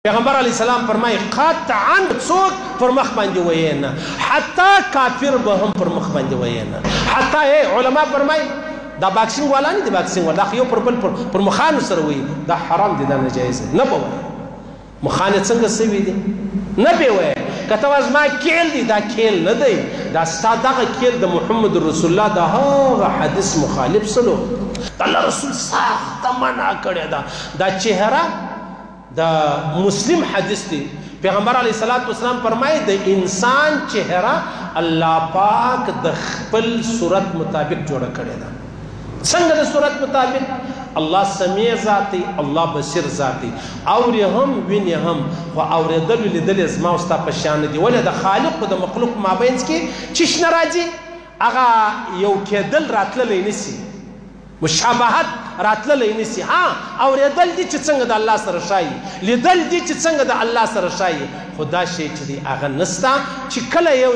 پیغمبر علیه السلام فرمایي قطعا څوک پر مخ باندې وایي نه، حتی کافر به هم پر مخ باندې وایي نه. حتی علما فرمایي دا باکسینګ والا نه دي، باکسینګ والا یو پر بل پر مخانو سره وایي دا حرام دي، دا ناجایز دی، نه به وایي. مخانه څنګه سوي دي؟ نه به وایي. که ته وایې زما کیل دی، دا کیل نه دی، دا ستا دغه کیل د محمد رسول الله د هغه حدیث مخالف سلو. الله رسول سخته منع کړې ده. دا چهره د مسلم حدیث دی. پیغمبر علیه السلام فرمایي د انسان چهره الله پاک د خپل صورت مطابق جوړه کړې ده. څنګه د صورت مطابق؟ الله سمیع ذاتی، الله بصیر ذاتی، اوري هم ویني هم، خو اورېدل لیدل زما او ستا په شان دي. ولې د خالق او د مخلوق مابینځ کې چې شنه راځي هغه یو کېدل راتللی نسي، مشابهت راتللی نسي. ها اورېدل دي چې څنګه د الله سره شایي، لیدل دي چې څنګه د الله سره شایي، خو دا شی چې دی هغه نسته چې کله یو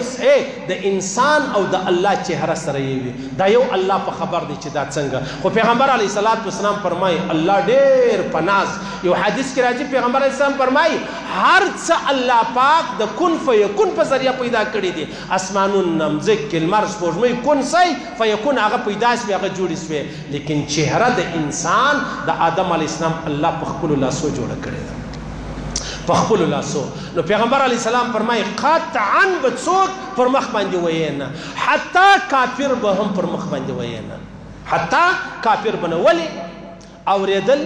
د انسان او د الله چهره سره یې وي. دا یو الله په خبر دی چې دا څنګه. خو پیغمبر علیه السلام فرمایي الله ډېر په ناز، یو حدیث کې راځي پیغمبر علیه السلام فرمایي هر څه الله پاک د کن فیکون په ذریعه پیدا کړي دي. اسمانونه، مځکې، لمر، سپوږمۍ کن سی فیکون هغه پیدا شوي، هغه جوړې شوې. لیکن چهره د انسان د آدم علیه السلام الله په خپلو لاسو جوړه کړې ده، په خپلو لاسو. نو پیغمبر علیه السلام فرمایي قطعا به څوک پر مخ باندې وایي نه، حتی کافر به هم پر مخ باندې وایي نه، حتی کافر به نه. ولې؟ اورېدل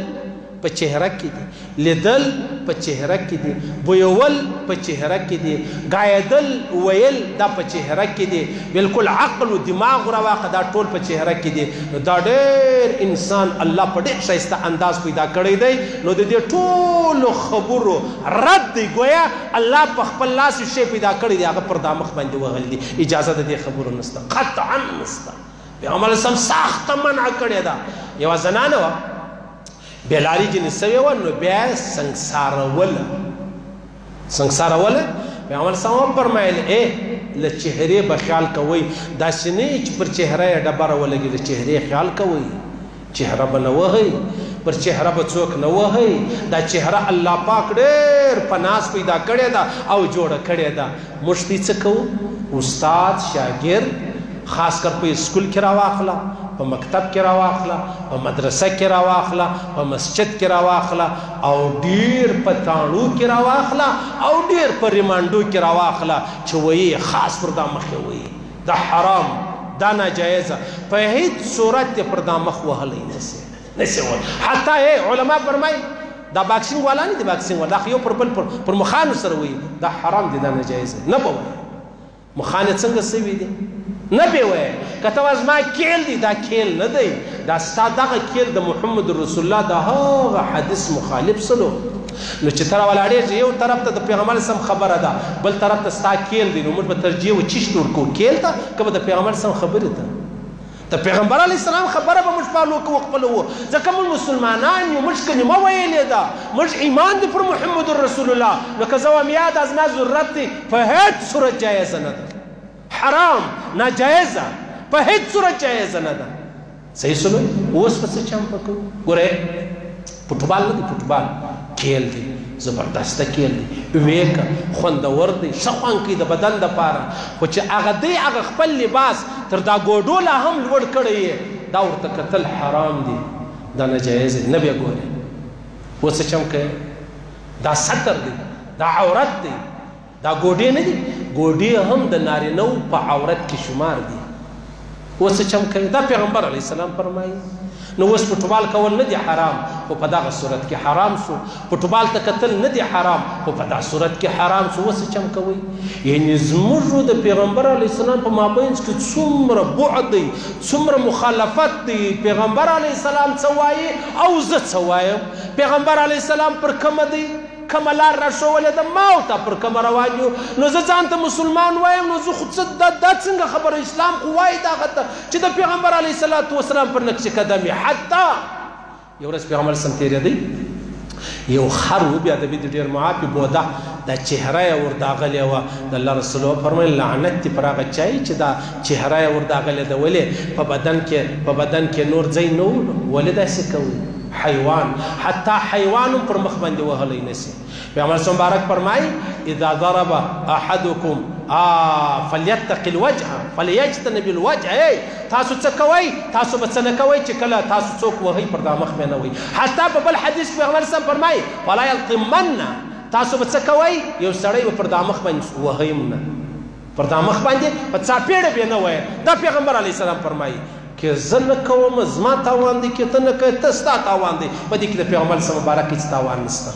په چهره کې دي، لیدل په چهره کې دي، بویول په چهره کې دي، ګایدل ویل دا په چهره کې دي، بالکل عقل و دماغ راواخه دا ټول په چهره کې دي. نو دا ډېر انسان الله په ډېر ښایسته انداز پیدا کړی دی. نو د دې ټولو خبرو رد دی، گویا الله په خپل لاس شی پیدا کړی دی، هغه پر دا مخ باندې وهل دي. اجازه د دې خبرو نسته، قطعا نسته. پیغمبر اسلام سخته منع کړې ده. یوه زنانه وه بیلاری جنس سوی و، نو بیا سنگساروله پیغمبر اسلام فرمایل له چهرې به خیال کوئ، داسې نه چې پر چهره یې ډبره ولګي، د چهرې خیال کوئ، چهره به نه وهئ، پر چهره به څوک نه وهئ. دا چهره الله پاک ډېر په ناز پیدا کړې ده او جوړه کړې ده. موږ دې څه کوو؟ استاد، شاګرد، خاص کر په اسکول کې راواخله، په مکتب کې راواخله، په مدرسه کې راواخله، په مسجد کې راواخله، او ډیر په تاڼو کې راواخله، او ډیر په ریمانډو کې راواخله چې وایي خاص پر دا مخې وایي دا حرام، دا ناجایزه. په هیڅ صورت پر دا مخ وهلی نسي وهل. حتی علما فرمایي دا باکسینګ والا نه دي، باکسینګ والا یو پر بل پر مخانو سره وایي دا حرام دي، دا ناجایز دی، نه به وایي. مخانه څنګه سوي دي؟ نه به وایي. که ته وایې زما کیل دی، دا کیل نه دی، دا ستا دغه کیل د محمد رسول الله د هغه حدیث مخالف سلو. نو چې ته راولاړېږې یو طرف ته د پیغمبر اسلام خبره ده، بل طرف ته ستا کیل دی، نو موږ به ترجیح وچیشت ورکوو کیل ته که به د پیغمبر اسلام خبرې ته؟ د پیغمبر علیه السلام خبره به موږ فالو کوو خپله وو، ځکه موږ مسلمانان یو، موږ کلمه ویلې ده، موږ ایمان دی پر محمد رسول الله. نو که زه وایم یا دا زما ضرورت دی، په هیڅ صورت جایزه نه ده، حرام، ناجایزه، په هیڅ صورت جایزه نه ده. صحیح سلو. اوس په څه چم پکو؟ ګورئ فوټبال نه دی، فوټبال کیل دی، زبردسته کیل دی، ویکه خوندور دی، ښه خوند کوي د بدن دپاره. خو چې هغه دی هغه خپل لباس تر دا ګوډو لا هم لوړ کړی یې، دا ورته کتل حرام دی، دا ناجایز دی، نه بیا ګورې. اوس څه چم کوي؟ دا ستر دی، دا عورت دی، دا ګوډې نه دي، ګوډې هم د نارینهو په عورت کې شمار دي. اوس څه چم کوي؟ دا پیغمبر علیه السلام فرمایي. نو اوس فوټبال کول نه دي حرام، خو په دغه صورت کې حرام شو. فوټبال ته کتل نه دي حرام، خو په دغه صورت کې حرام شو. اوس څه چم کوي؟ یعنې زموږ د پیغمبر علیه السلام په مابینځ کې څومره بعد دی، څومره مخالفت دی. پیغمبر علیه السلام څه وایي او زه څه وایم؟ پیغمبر علیه السلام پر کومه دی؟ کومه لار راښولې ده؟ ما او تا پر کومه روان یو؟ نو زه ځان ته مسلمان وایم، نو زه خو دا څنګه خبره؟ اسلام خو وایي دغه ته چې د پیغمبر علیه السلام پر نقش قدم یې. حتی یو ورځ پیغمبر اسلام تېرېدی، یو خر و، بیا د بید ډېر معافي بوده، دا چهره یې ورداغلې وه. د الله رسول فرمایل لعنت دې پر هغه چا چې دا چهره یې ورداغلې ده. ولې؟ په بدن کې نور ځای نه و، ولې داسې کوي؟ حیوان، حتی حیوان هم پر مخ باندې وهلی نسي. پیغمبر صلی الله علیه وسلم فرمایي اذا ضرب احدكم فليتق الوجه فليجتنب الوجه. تاسو څه کوئ؟ تاسو به څه نه کوئ چې کله تاسو څوک وهئ پر دا مخ به نه وهئ. حتی په بل حدیث کې پیغمبر صلی الله علیه وسلم فرمایي ولا یلطمن. تاسو به څه کوئ؟ یو سړی به پر دا مخ باندې وهئ نه، پر دا مخ باندې په څاپېړه به نه وایي. دا پیغمبر علیه السلام فرمایي که زه نه کوم زما تاوان دی، که ته نه کوې ته ستا تاوان دی. په دې کې د پیغمبر صلی الله علیه وسلم مبارک هېڅ تاوان نشته.